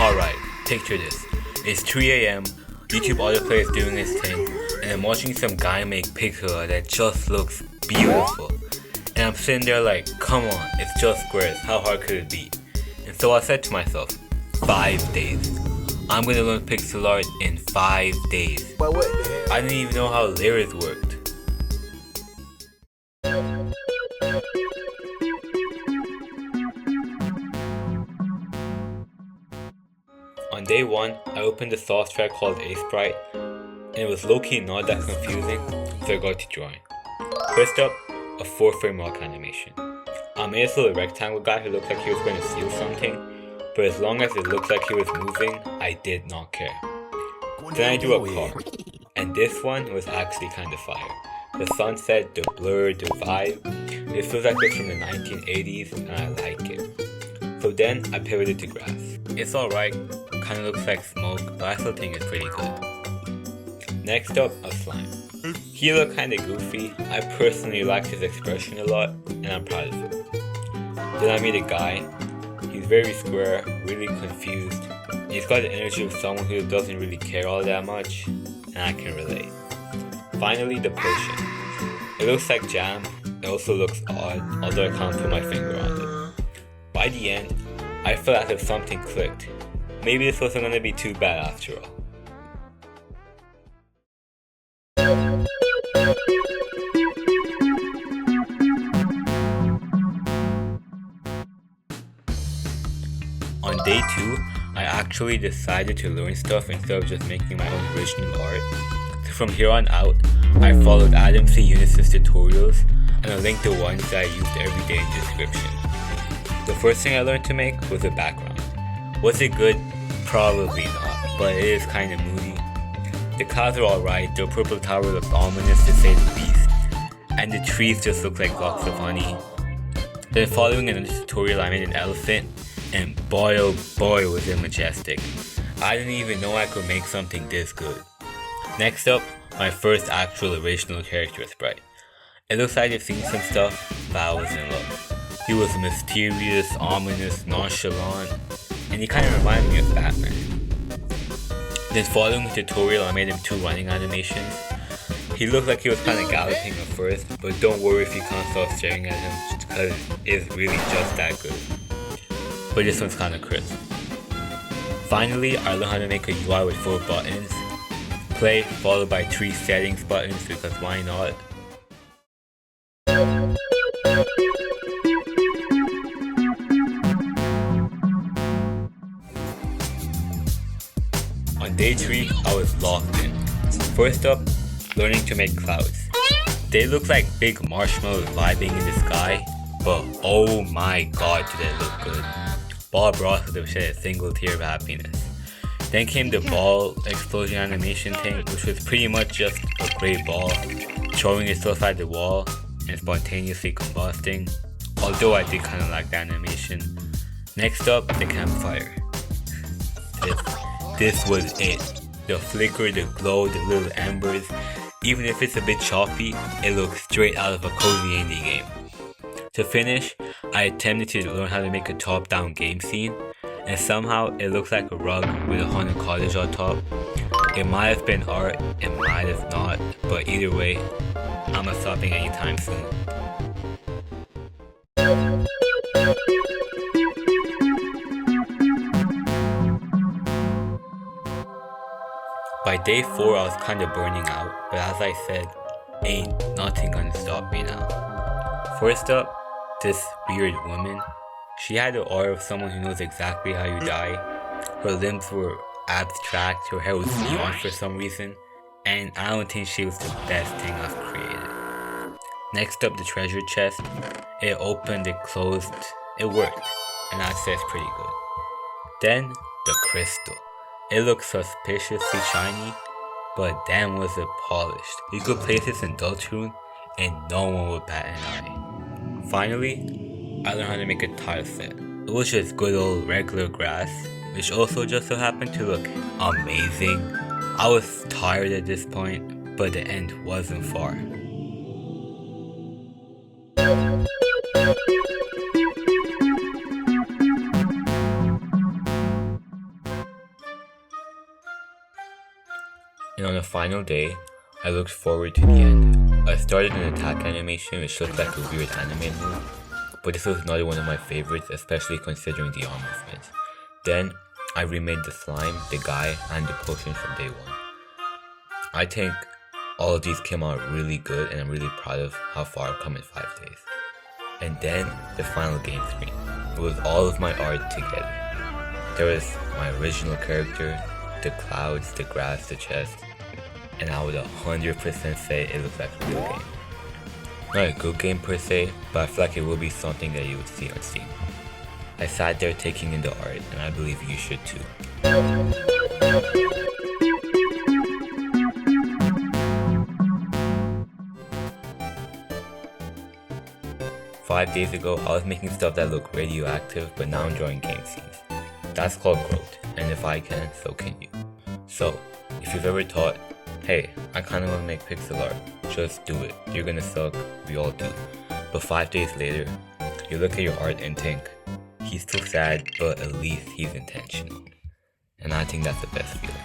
Alright, picture this. It's 3 a.m., YouTube autoplay is doing its thing, and I'm watching some guy make pixel art that just looks beautiful. And I'm sitting there like, come on, it's just squares, how hard could it be? And so I said to myself, 5 days. I'm gonna learn pixel art in 5 days. But what the hell? I didn't even know how layers worked. On day 1, I opened a source track called Aseprite, and it was low-key not that confusing, so I got to drawing. First up, a 4-frame rock animation. I made this little rectangle guy who looked like he was going to steal something, but as long as it looked like he was moving, I did not care. Then I drew a car, and this one was actually kind of fire. The sunset, the blur, the vibe, it feels like it's from the 1980s, and I like it. So then I pivoted to grass. It's alright, kinda looks like smoke, but I still think it's pretty good. Next up, a slime. He looked kinda goofy. I personally liked his expression a lot, and I'm proud of him. Then I made a guy. He's very square, really confused. He's got the energy of someone who doesn't really care all that much, and I can relate. Finally, the potion. It looks like jam. It also looks odd, although I can't put my finger on it. By the end, I felt as if something clicked. Maybe this wasn't gonna be too bad after all. On day 2, I actually decided to learn stuff instead of just making my own original art. So from here on out, I followed Adam C. Eunice's tutorials, and I'll link the ones that I used every day in the description. The first thing I learned to make was a background. Was it good? Probably not, but it is kinda moody. The clouds are alright, the purple tower looks ominous to say the least, and the trees just look like blocks of honey. Then following another tutorial I made an elephant, and boy oh boy was it majestic. I didn't even know I could make something this good. Next up, my first actual original character sprite. It looks like I've seen some stuff, but I was in love. He was mysterious, ominous, nonchalant, and he kind of reminded me of Batman. Then following the tutorial I made him 2 running animations. He looked like he was kind of galloping at first, but don't worry if you can't stop staring at him because it's really just that good. But this one's kind of crisp. Finally, I learned how to make a UI with 4 buttons. Play followed by 3 settings buttons because why not? On day 3, I was locked in. First up, learning to make clouds. They look like big marshmallows vibing in the sky, but oh my god do they look good. Bob Ross would have shed a single tear of happiness. Then came the ball explosion animation thing, which was pretty much just a great ball, throwing itself at the wall and spontaneously combusting, although I did kinda like the animation. Next up, the campfire. This was it. The flicker, the glow, the little embers. Even if it's a bit choppy, it looks straight out of a cozy indie game. To finish, I attempted to learn how to make a top-down game scene, and somehow it looks like a rug with a haunted cottage on top. It might have been art, it might have not, but either way, I'm not stopping anytime soon. By day 4, I was kinda burning out, but as I said, ain't nothing gonna stop me now. First up, this weird woman. She had the aura of someone who knows exactly how you die. Her limbs were abstract, her hair was neon for some reason, and I don't think she was the best thing I've created. Next up, the treasure chest. It opened, it closed, it worked, and I'd say it's pretty good. Then, the crystal. It looked suspiciously shiny, but damn was it polished. You could place this in Deltarune, and no one would bat an eye. Finally, I learned how to make a tile set. It was just good old regular grass, which also just so happened to look amazing. I was tired at this point, but the end wasn't far. And on the final day, I looked forward to the end. I started an attack animation which looked like a weird anime move, but this was another one of my favorites, especially considering the arm movements. Then, I remade the slime, the guy, and the potion from day one. I think all of these came out really good, and I'm really proud of how far I've come in 5 days. And then, the final game screen. It was all of my art together. There was my original character, the clouds, the grass, the chest, and I would 100% say it looks like a real game. Not a good game per se, but I feel like it will be something that you would see on Steam. I sat there taking in the art, and I believe you should too. Five days ago, I was making stuff that looked radioactive, but now I'm drawing game scenes. That's called growth, and if I can, so can you. So, if you've ever thought, hey, I kinda wanna make pixel art, just do it. You're gonna suck, we all do. But 5 days later, you look at your art and think, he's still sad, but at least he's intentional. And I think that's the best feeling.